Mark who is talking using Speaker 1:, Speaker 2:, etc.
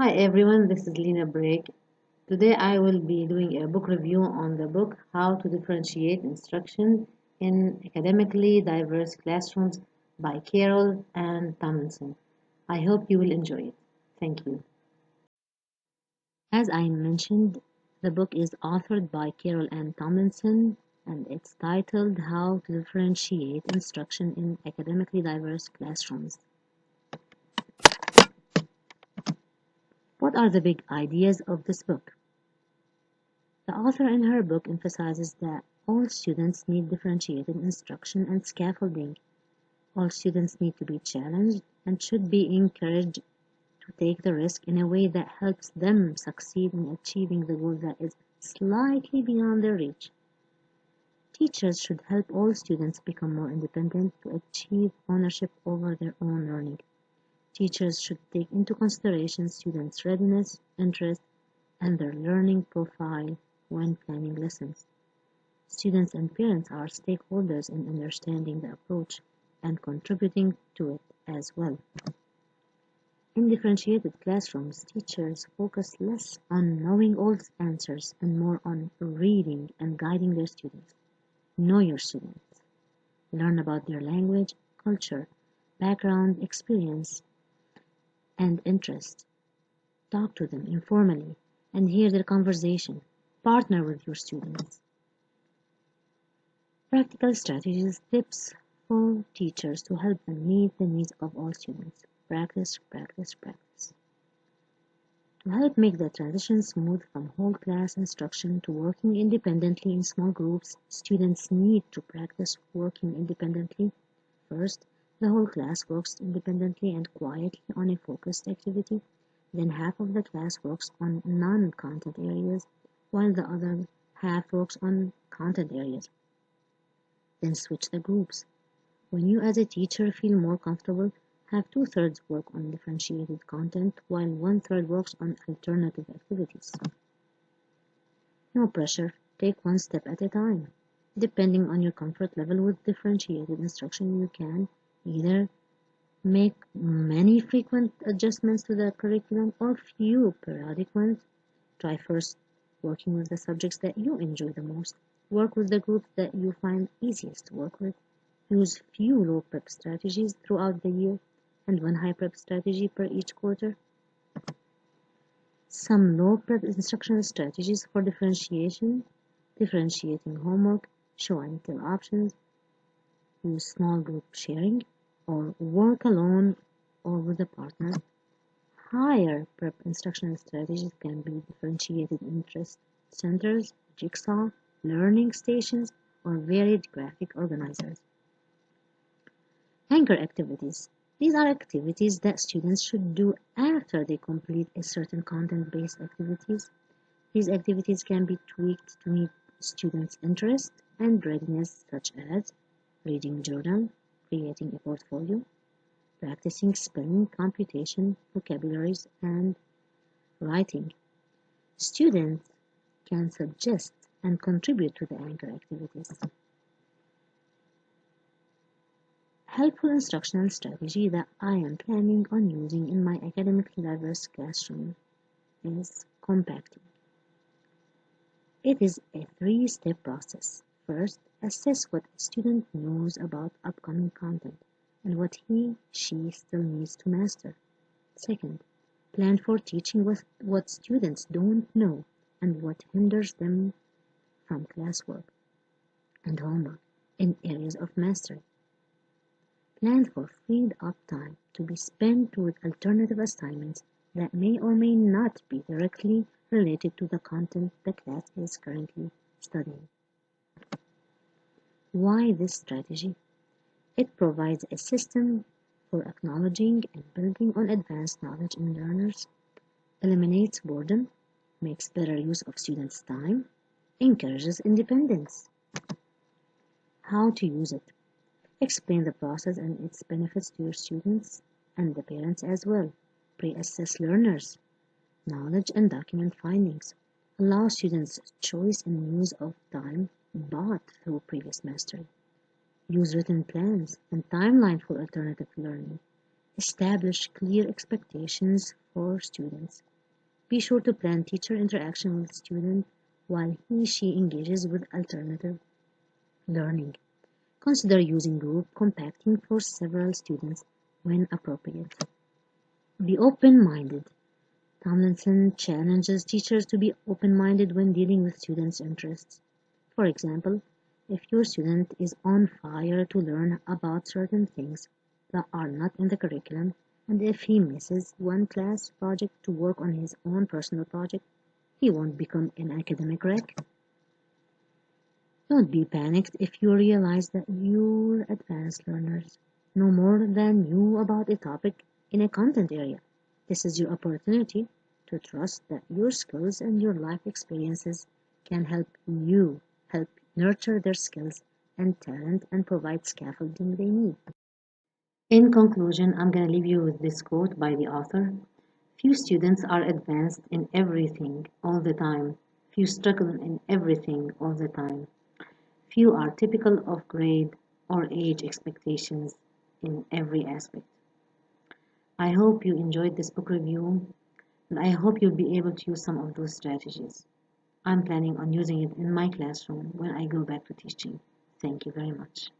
Speaker 1: Hi everyone, this is Lina Break. Today I will be doing a book review on the book How to Differentiate Instruction in Academically Diverse Classrooms by Carol and Tomlinson. I hope you will enjoy it. Thank you. As I mentioned, the book is authored by Carol and Tomlinson and it's titled How to Differentiate Instruction in Academically Diverse Classrooms. What are the big ideas of this book? The author in her book emphasizes that all students need differentiated instruction and scaffolding. All students need to be challenged and should be encouraged to take the risk in a way that helps them succeed in achieving the goal that is slightly beyond their reach. Teachers should help all students become more independent to achieve ownership over their own learning. Teachers should take into consideration students' readiness, interest, and their learning profile when planning lessons. Students and parents are stakeholders in understanding the approach and contributing to it as well. In differentiated classrooms, teachers focus less on knowing all answers and more on reading and guiding their students. Know your students. Learn about their language, culture, background, experience, and interest. Talk to them informally and hear their conversation. Partner with your students. Practical strategies, tips for teachers to help them meet the needs of all students. Practice, practice, practice. To help make the transition smooth from whole class instruction to working independently in small groups, students need to practice working independently. First, the whole class works independently and quietly on a focused activity. Then half of the class works on non-content areas, while the other half works on content areas. Then switch the groups. When you as a teacher feel more comfortable, have two-thirds work on differentiated content while one-third works on alternative activities. No pressure, take one step at a time. Depending on your comfort level with differentiated instruction, you can either make many frequent adjustments to the curriculum or few periodic ones. Try first working with the subjects that you enjoy the most. Work with the groups that you find easiest to work with. Use few low prep strategies throughout the year and one high prep strategy per each quarter. Some low prep instructional strategies for differentiation, differentiating homework, show and tell options, use small group sharing, or work alone or with a partner. Higher prep instructional strategies can be differentiated interest centers, jigsaw, learning stations, or varied graphic organizers. Anchor activities. These are activities that students should do after they complete a certain content-based activities. These activities can be tweaked to meet students' interest and readiness, such as reading journal, creating a portfolio, practicing spelling, computation, vocabularies, and writing. Students can suggest and contribute to the anchor activities. Helpful instructional strategy that I am planning on using in my academically diverse classroom is compacting. It is a three-step process. First, assess what a student knows about upcoming content and what she still needs to master. Second, plan for teaching what students don't know and what hinders them from classwork and homework in areas of mastery. Plan for freed up time to be spent with alternative assignments that may or may not be directly related to the content the class is currently studying. Why this strategy? It provides a system for acknowledging and building on advanced knowledge in learners, eliminates boredom, makes better use of students' time, encourages independence. How to use it? Explain the process and its benefits to your students and the parents as well. Pre-assess learners' knowledge and document findings. Allow students choice in use of time bought through previous mastery. Use written plans and timeline for alternative learning. Establish clear expectations for students. Be sure to plan teacher interaction with student while he/she engages with alternative learning. Consider using group compacting for several students when appropriate. Be open-minded. Tomlinson challenges teachers to be open-minded when dealing with students' interests. For example, if your student is on fire to learn about certain things that are not in the curriculum, and if he misses one class project to work on his own personal project, he won't become an academic wreck. Don't be panicked if you realize that your advanced learners know more than you about a topic in a content area. This is your opportunity to trust that your skills and your life experiences can help nurture their skills and talent and provide scaffolding they need. In conclusion, I'm going to leave you with this quote by the author. Few students are advanced in everything all the time. Few struggle in everything all the time. Few are typical of grade or age expectations in every aspect. I hope you enjoyed this book review, and I hope you'll be able to use some of those strategies. I'm planning on using it in my classroom when I go back to teaching. Thank you very much.